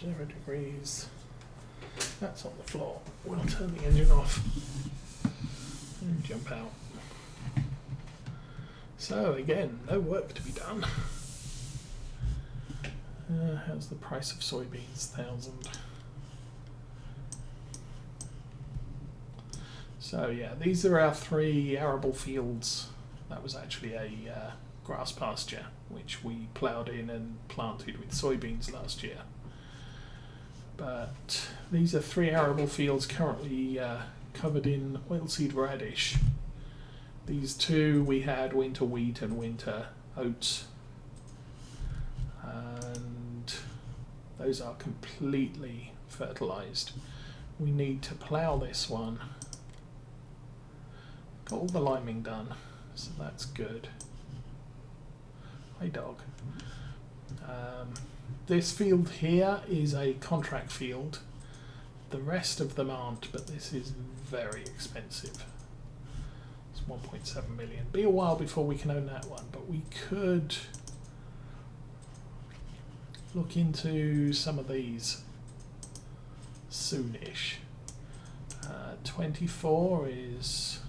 0 degrees. That's on the floor. We'll turn the engine off and jump out. So again, no work to be done. How's the price of soybeans? 1,000. So yeah, these are our 3 arable fields. That was actually a grass pasture which we ploughed in and planted with soybeans last year. But these are 3 arable fields currently covered in oilseed radish. These 2 we had winter wheat and winter oats, and those are completely fertilized. We need to plough this one. Got all the liming done, so that's good. Hi dog. This field here is a contract field. The rest of them aren't, but this is very expensive. It's 1.7 million. Be a while before we can own that one, but we could look into some of these soonish. 24 is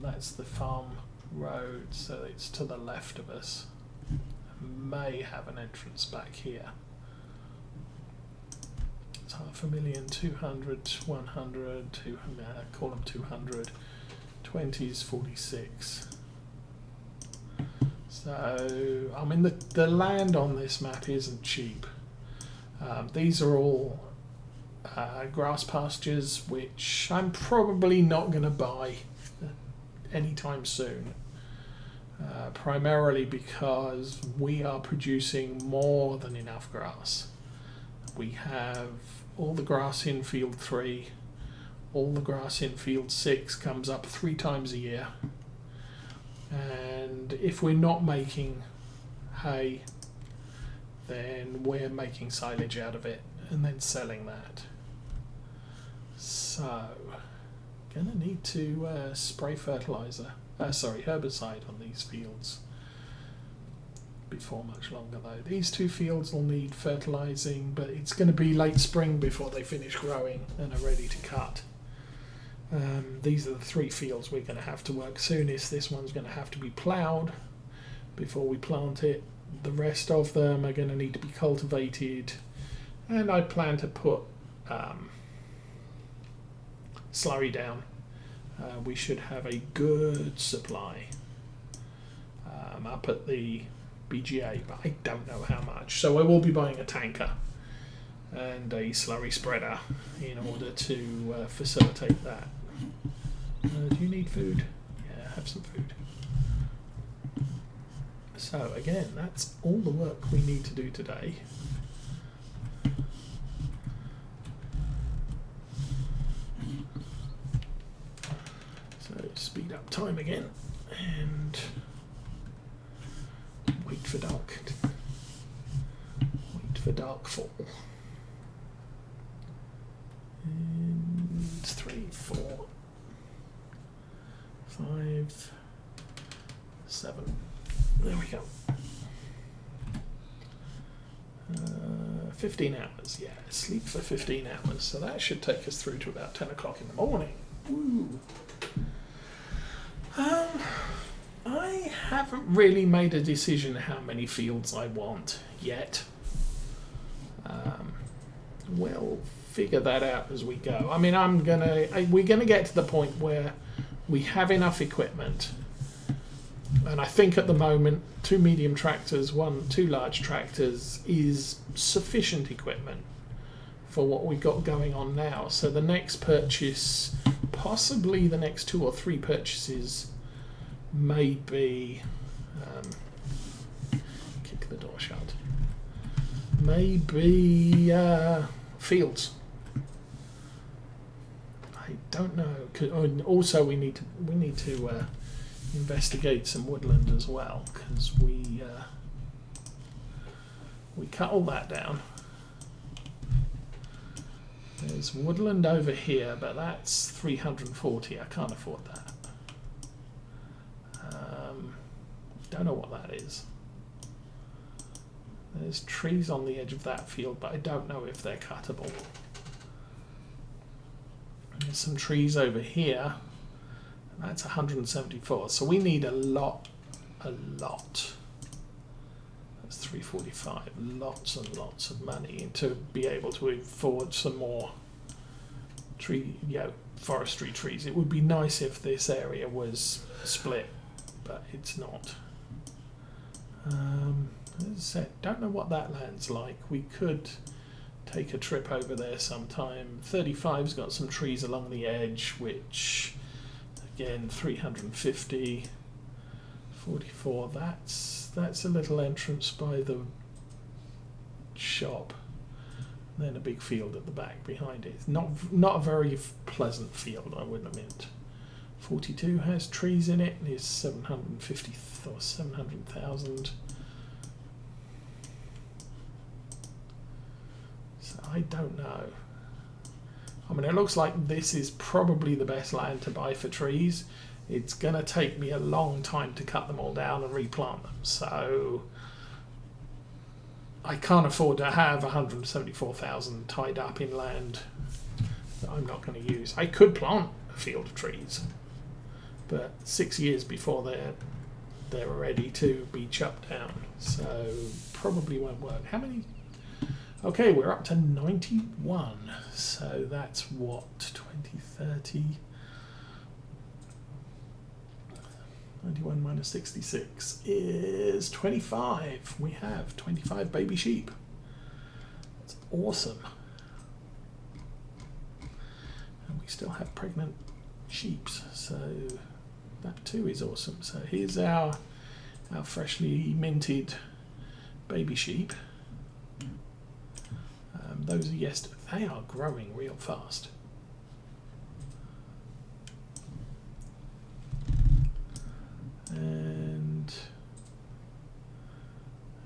that's the farm road, so it's to the left of us. May have an entrance back here. It's 500,000, 200, 100, 200, call them 200. 20 is 46. So, I mean, the land on this map isn't cheap. These are all grass pastures, which I'm probably not going to buy anytime soon. Primarily because we are producing more than enough grass. We have all the grass in field 3, all the grass in field 6 comes up 3 times a year, and if we're not making hay, then we're making silage out of it and then selling that. So gonna need to spray herbicide on these fields before much longer though. These 2 fields will need fertilizing, but it's going to be late spring before they finish growing and are ready to cut. These are the 3 fields we're going to have to work soonest. This one's going to have to be ploughed before we plant it. The rest of them are going to need to be cultivated, and I plan to put slurry down. We should have a good supply up at the BGA, but I don't know how much. So I will be buying a tanker and a slurry spreader in order to facilitate that. Do you need food? Yeah, have some food. So again, that's all the work we need to do today. So speed up time again and wait for darkfall. And 3, 4, 5, 7. There we go. 15 hours, yeah, sleep for 15 hours. So that should take us through to about 10 o'clock in the morning. Woo. I haven't really made a decision how many fields I want yet. We'll figure that out as we go. I mean, we're gonna get to the point where we have enough equipment, and I think at the moment 2 medium tractors, 2 large tractors is sufficient equipment for what we've got going on now. So the next purchase, possibly the next 2 or 3 purchases, may be kick the door shut. Maybe fields. I don't know. Also, we need to investigate some woodland as well, because we cut all that down. There's woodland over here, but that's 340. I can't afford that. Don't know what that is. There's trees on the edge of that field, but I don't know if they're cuttable. There's some trees over here. And that's 174. So we need a lot. That's 345. Lots and lots of money to be able to afford some more forestry trees. It would be nice if this area was split, but it's not. As I said, don't know what that land's like. We could take a trip over there sometime. 35's got some trees along the edge, which again 350. 44. That's a little entrance by the shop. And then a big field at the back behind it. It's not a very pleasant field, I would admit. 42 has trees in it. It's 750 or 700,000. So I don't know. I mean, it looks like this is probably the best land to buy for trees. It's going to take me a long time to cut them all down and replant them. So I can't afford to have 174,000 tied up in land that I'm not going to use. I could plant a field of trees, but 6 years before they're ready to be chopped down. So probably won't work. How many? Okay, we're up to 91. So that's what, 20, 30... 91 minus 66 is 25. We have 25 baby sheep. That's awesome. And we still have pregnant sheeps, so that too is awesome. So here's our freshly minted baby sheep. Those are yesterday. They are growing real fast. And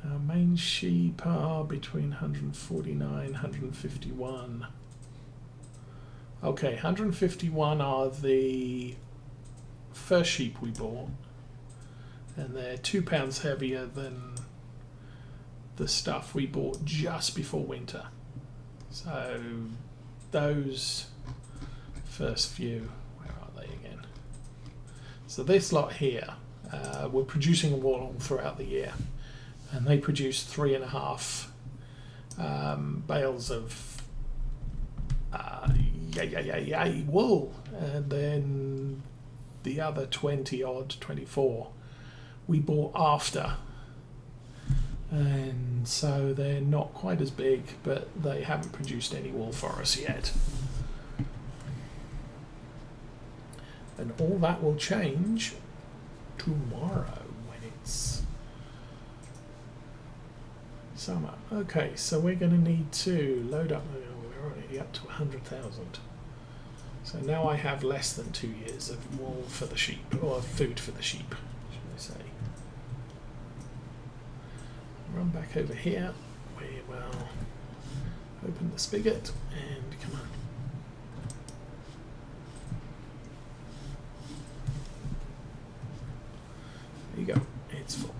our main sheep are between 149 151. Okay, 151 are the first sheep we bought, and they're 2 pounds heavier than the stuff we bought just before winter. So those first few, where are they again? So this lot here, we're producing wool all throughout the year, and they produce 3.5 bales of wool, and then the other 24 we bought after, and so they're not quite as big, but they haven't produced any wool for us yet. And all that will change tomorrow when it's summer. Okay, so we're going to need to load up. We're already up to 100,000. So now I have less than 2 years of wool for the sheep, or food for the sheep, should I say. Run back over here. We will open the spigot and come on. There you go, it's full.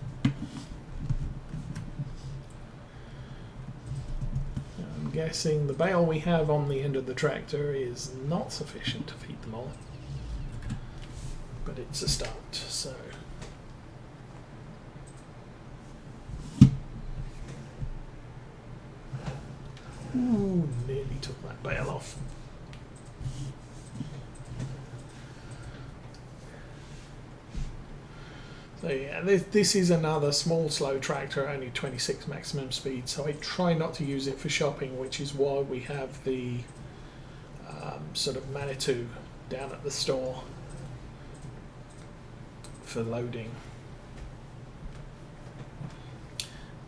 I'm guessing the bale we have on the end of the tractor is not sufficient to feed them all, but it's a start, so. Ooh, nearly took that bale off. So yeah, this is another small slow tractor, only 26 maximum speed, so I try not to use it for shopping, which is why we have the sort of Manitou down at the store for loading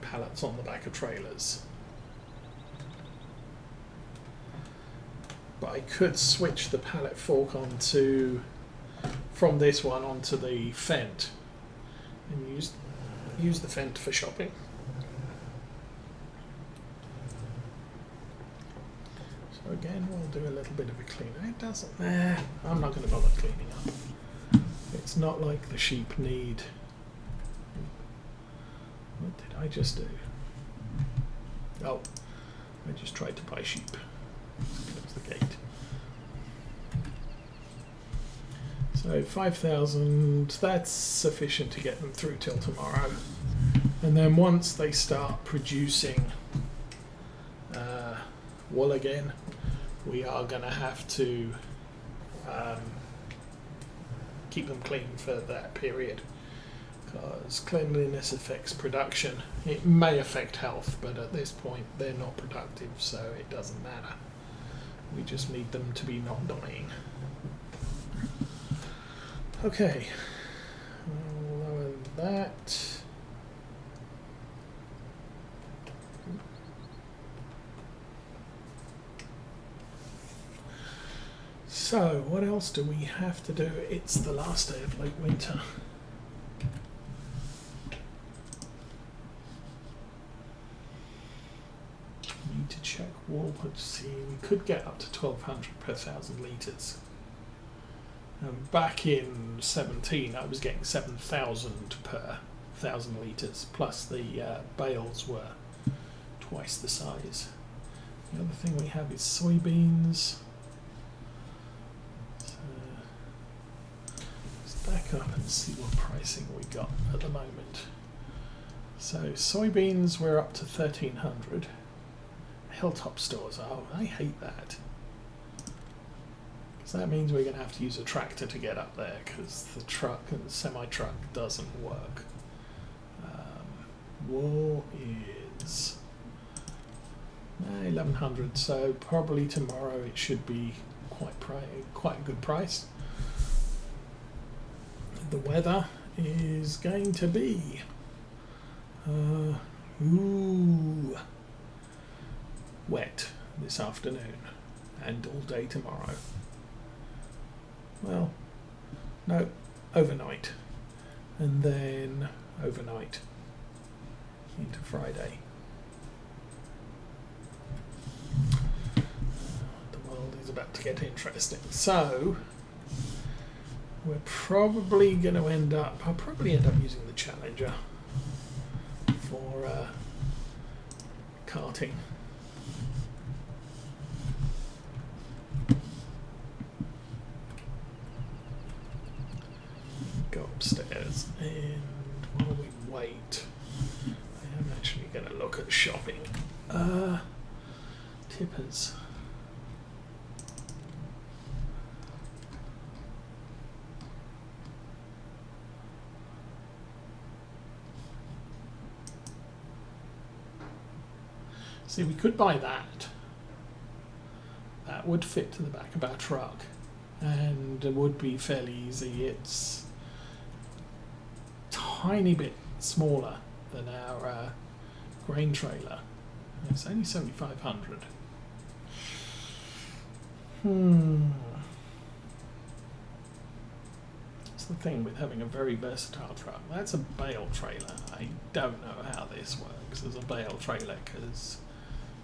pallets on the back of trailers. But I could switch the pallet fork from this one onto the Fendt and use the Fendt for shopping. So again, we'll do a little bit of a clean. It doesn't. I'm not going to bother cleaning up. It's not like the sheep need. What did I just do? Oh, I just tried to buy sheep. Close the gate. So 5,000, that's sufficient to get them through till tomorrow. And then once they start producing wool again, we are going to have to keep them clean for that period, because cleanliness affects production. It may affect health, but at this point they're not productive, so it doesn't matter. We just need them to be not dying. Okay, I'll lower that. So, what else do we have to do? It's the last day of late winter. We need to check wool. Let's see, we could get up to 1,200 per 1,000 litres. Back in 17, I was getting 7,000 per 1,000 litres, plus the bales were twice the size. The other thing we have is soybeans. Back up and see what pricing we got at the moment. So soybeans we're up to 1,300. Hilltop stores, oh, I hate that. Because that means we're going to have to use a tractor to get up there, because the truck and the semi-truck doesn't work. Wool is 1,100, so probably tomorrow it should be quite a good price. The weather is going to be wet this afternoon and all day tomorrow. Well, no, overnight, and then overnight into Friday. The world is about to get interesting. So we're probably going to end up, I'll probably end up using the Challenger for carting. Go upstairs, and while we wait, I am actually going to look at shopping. Tippers. See, we could buy that. That would fit to the back of our truck, and it would be fairly easy. It's a tiny bit smaller than our grain trailer. It's only 7,500. That's the thing with having a very versatile truck. That's a bale trailer. I don't know how this works as a bale trailer, because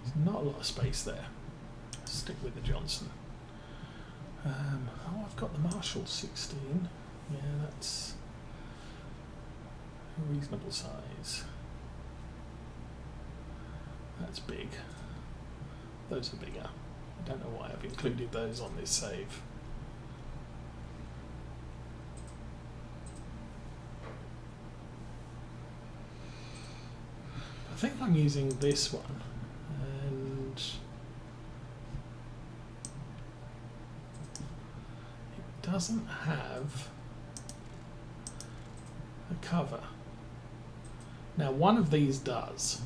there's not a lot of space there. Stick with the Johnson. Oh, I've got the Marshall 16. Yeah, that's a reasonable size. That's big. Those are bigger. I don't know why I've included those on this save. I think I'm using this one, and it doesn't have a cover. Now one of these does.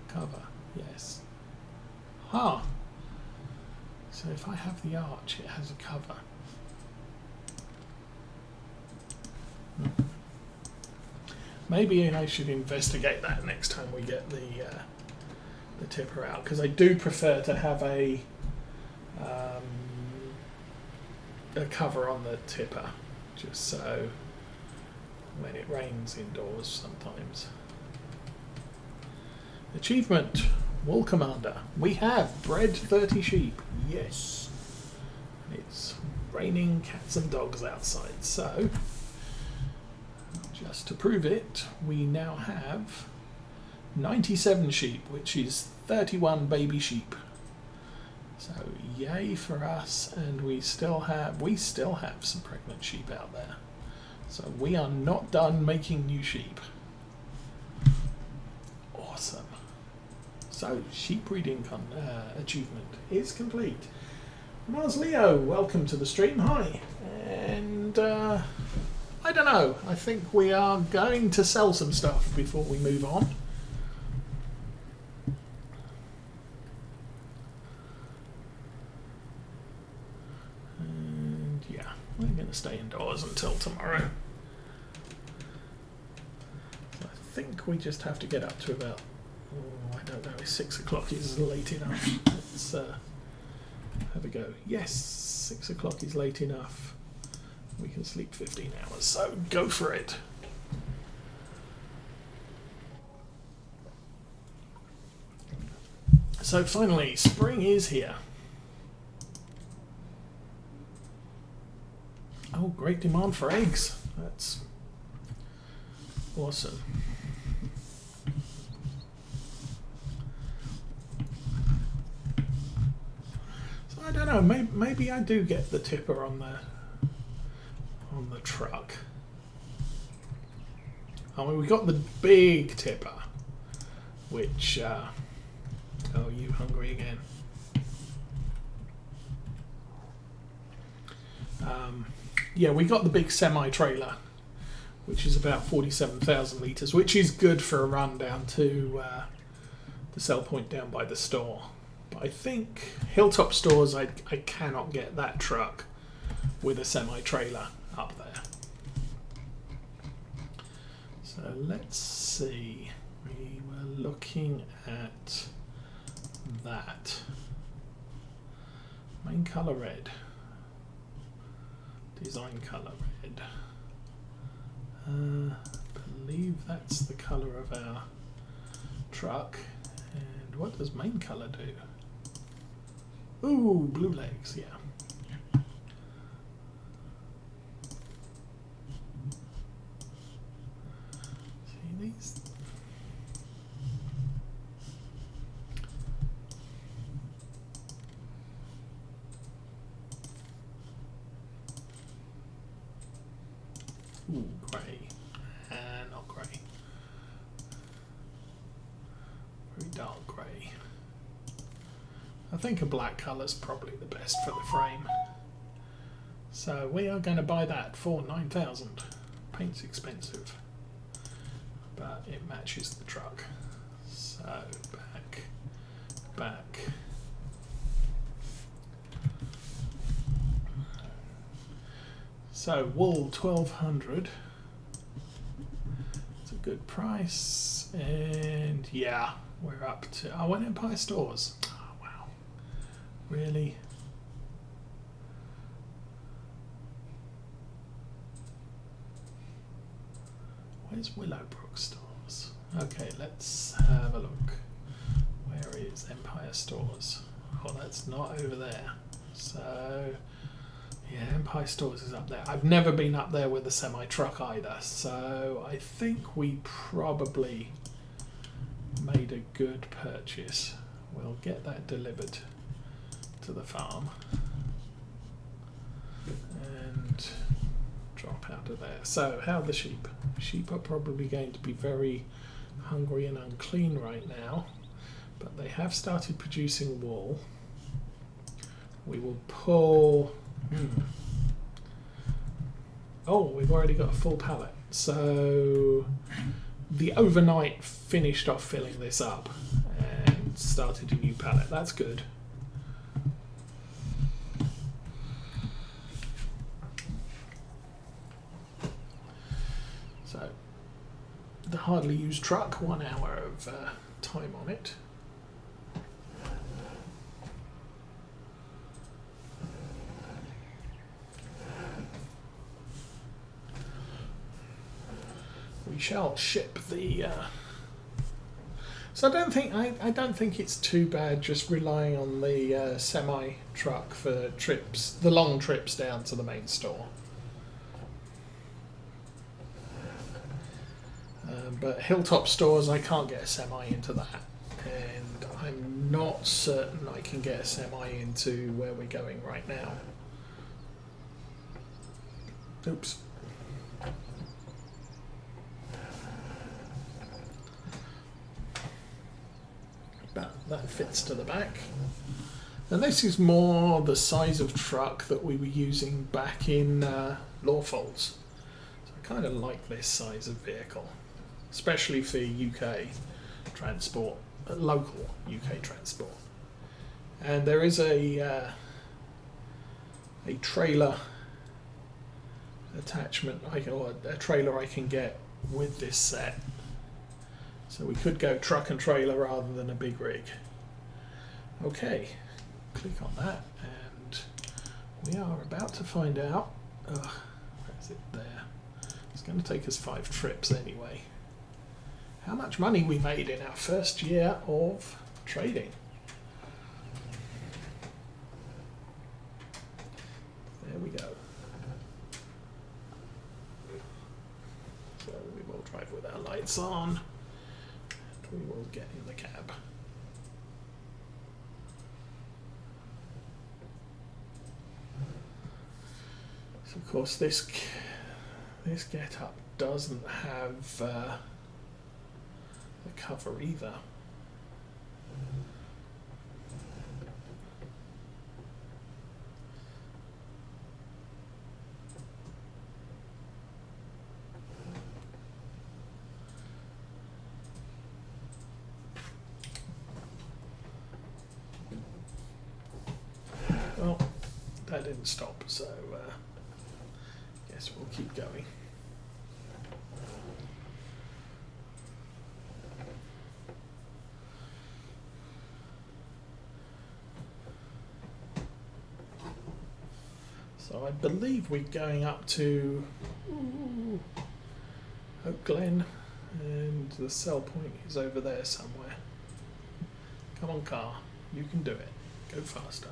Cover, yes. So if I have the arch, it has a cover. Maybe I should investigate that next time we get the tipper out, because I do prefer to have a cover on the tipper, just so when it rains indoors sometimes. Achievement, Wool Commander. We have bred 30 sheep. Yes. It's raining cats and dogs outside, so just to prove it, we now have 97 sheep, which is 31 baby sheep. So yay for us, and we still have some pregnant sheep out there. So we are not done making new sheep. Awesome. So sheep breeding achievement is complete. Mars Leo, welcome to the stream. Hi. And I don't know. I think we are going to sell some stuff before we move on. And yeah, we're going to stay indoors until tomorrow. So I think we just have to get up to about, I don't know, 6 o'clock is late enough. Let's have a go. Yes, 6 o'clock is late enough. We can sleep 15 hours, so go for it. So finally, spring is here. Oh, great demand for eggs. That's awesome. So I don't know, maybe I do get the tipper on the truck. I mean, we got the big tipper, which oh, you hungry again? Yeah, we got the big semi-trailer, which is about 47,000 litres, which is good for a run down to the sell point down by the store. But I think Hilltop Stores, I cannot get that truck with a semi-trailer up there. So let's see. We were looking at that. Main colour red. Design colour red. I believe that's the colour of our truck. And what does main colour do? Ooh, blue legs, yeah. See these? Ooh, grey. Not grey. Very dark grey. I think a black colour's probably the best for the frame. So we are going to buy that for 9,000. Paint's expensive, but it matches the truck. So back. So wool 1,200. It's a good price, and yeah, we're up to. I went Empire Stores. Oh wow, really? Where's Willowbrook Stores? Okay, let's have a look. Where is Empire Stores? Oh, that's not over there. So. Yeah, Empire Stores is up there. I've never been up there with a semi-truck either, so I think we probably made a good purchase. We'll get that delivered to the farm and drop out of there. So, how are the sheep? Sheep are probably going to be very hungry and unclean right now, but they have started producing wool. We will pull... Oh, we've already got a full pallet. So the overnight finished off filling this up and started a new pallet. That's good. So the hardly used truck, 1 hour of time on it. We shall ship the. So I don't think it's too bad just relying on the semi truck for trips, the long trips down to the main store. But Hilltop Stores, I can't get a semi into that, and I'm not certain I can get a semi into where we're going right now. Oops. But that fits to the back. And this is more the size of truck that we were using back in Lawfolds. So I kind of like this size of vehicle, especially for UK transport, local UK transport. And there is a trailer attachment, or a trailer I can get with this set. So we could go truck and trailer rather than a big rig. Okay. Click on that, and we are about to find out. Where is it? There. It's going to take us 5 trips anyway. How much money we made in our first year of trading. There we go. So we will drive with our lights on, and we will get in the cab. So of course this get-up doesn't have the cover either. Well, that didn't stop, so guess we'll keep going. So I believe we're going up to Oak Glen, and the sell point is over there somewhere. Come on, car, you can do it. Go faster.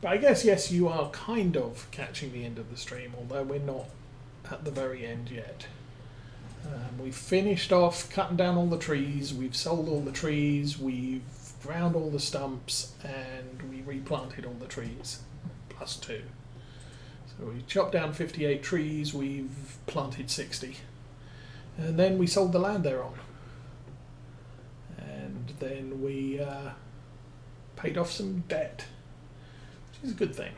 But I guess, yes, you are kind of catching the end of the stream, although we're not at the very end yet. We've finished off cutting down all the trees, we've sold all the trees, we've ground all the stumps, and we replanted all the trees, plus 2. So we chopped down 58 trees, we've planted 60. And then we sold the land they're on. And then we paid off some debt, which is a good thing.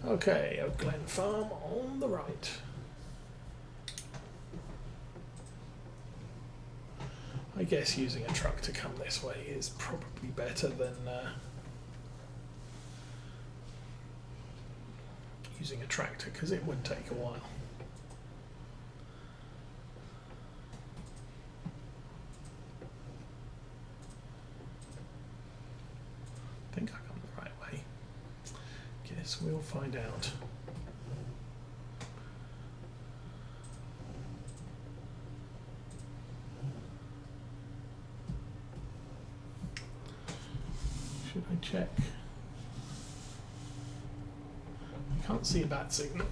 Okay, Oak Glen Farm on the right. I guess using a truck to come this way is probably better than using a tractor, because it would take a while. I think I've gone the right way. Guess we'll find out. Should I check? I can't see a bat signal.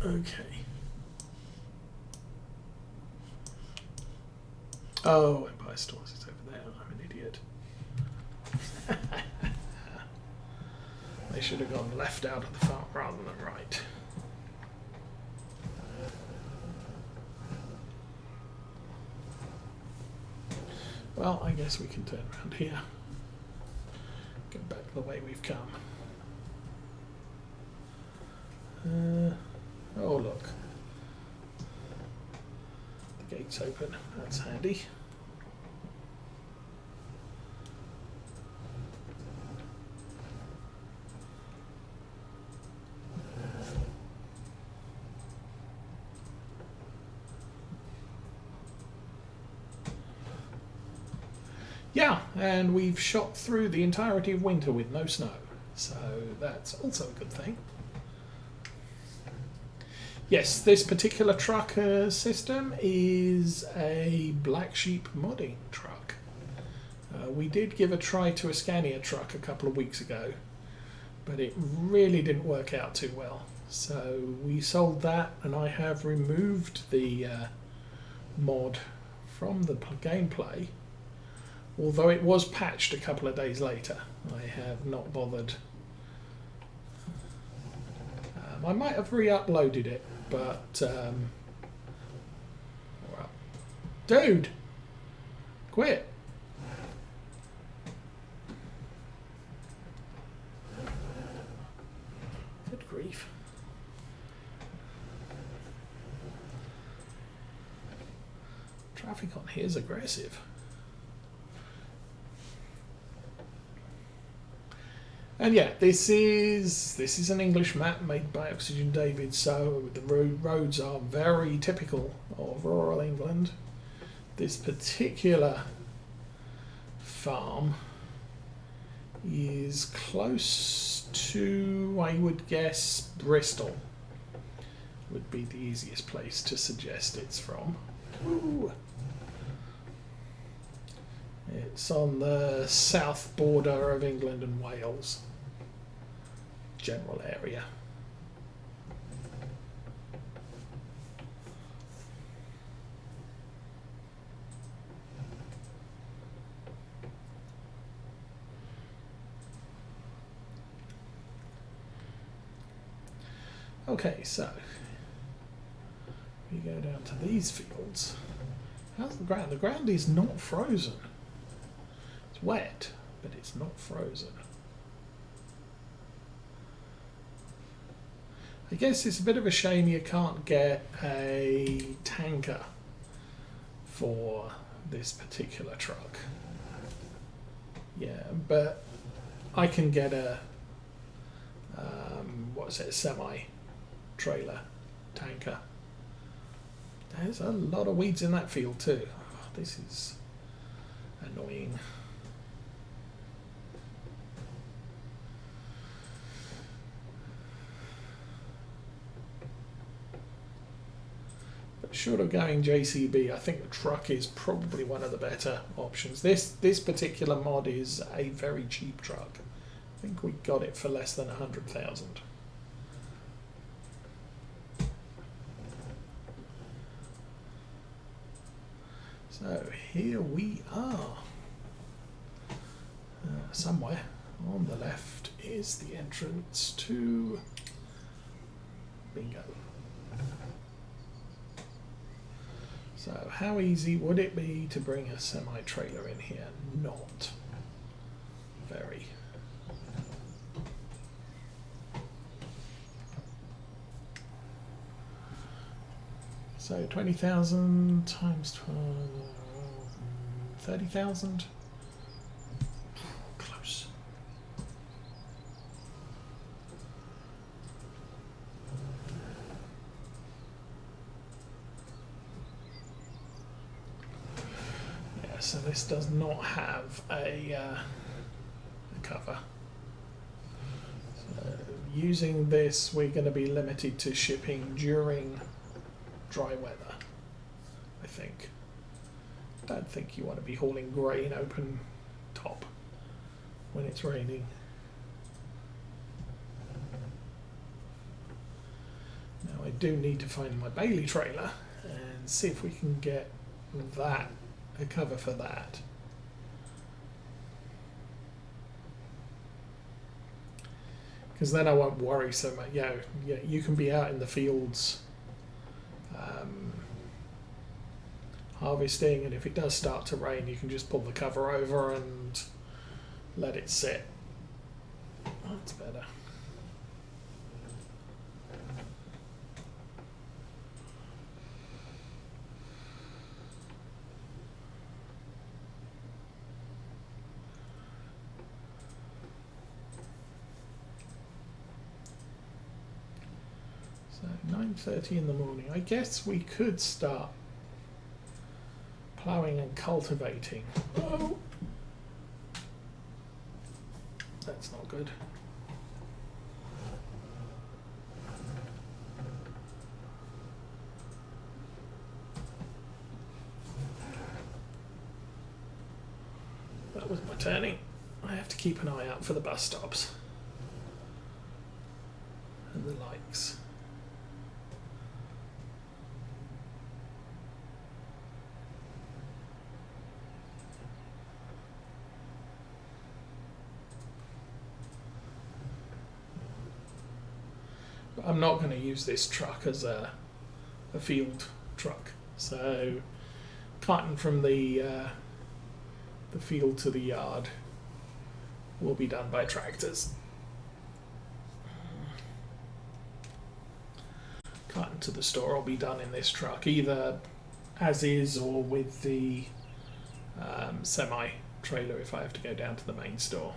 Okay. Oh, Empire Stores is over there. I'm an idiot. They should have gone left out of the farm rather than right. Well, I guess we can turn around here. Go back the way we've come. Oh look. The gate's open. That's handy. Yeah, and we've shot through the entirety of winter with no snow, so that's also a good thing. Yes, this particular truck system is a Black Sheep modding truck. We did give a try to a Scania truck a couple of weeks ago, but it really didn't work out too well. So we sold that, and I have removed the mod from the gameplay, although it was patched a couple of days later. I have not bothered. I might have re-uploaded it, but well, dude, quit. Good grief. Traffic on here is aggressive. And yeah, this is an English map made by Oxygen David, so the roads are very typical of rural England. This particular farm is close to, I would guess, Bristol would be the easiest place to suggest it's from. Ooh. It's on the south border of England and Wales. General area. Okay, so we go down to these fields. How's the ground? The ground is not frozen. It's wet, but it's not frozen. I guess it's a bit of a shame you can't get a tanker for this particular truck. Yeah, but I can get a what's it, a semi-trailer tanker. There's a lot of weeds in that field too. Oh, this is annoying. But short of going JCB, I think the truck is probably one of the better options. This particular mod is a very cheap truck. I think we got it for less than 100,000. So here we are. Somewhere on the left is the entrance to bingo. So how easy would it be to bring a semi-trailer in here? Not very. So 20,000 times 12, 30,000. Close. Yeah, so this does not have a cover. So using this, we're going to be limited to shipping during dry weather, I think. I don't think you want to be hauling grain open top when it's raining. Now I do need to find my Bailey trailer and see if we can get that, a cover for that. Because then I won't worry so much. Yeah, you can be out in the fields harvesting, and if it does start to rain, you can just pull the cover over and let it sit. That's better. So 9:30 in the morning. I guess we could start ploughing and cultivating. Oh, that's not good. turning. I have to keep an eye out for the bus stops and the likes. But I'm not going to use this truck as a field truck, so carting from the field to the yard will be done by tractors. Carting to the store will be done in this truck, either as is or with the semi trailer if I have to go down to the main store.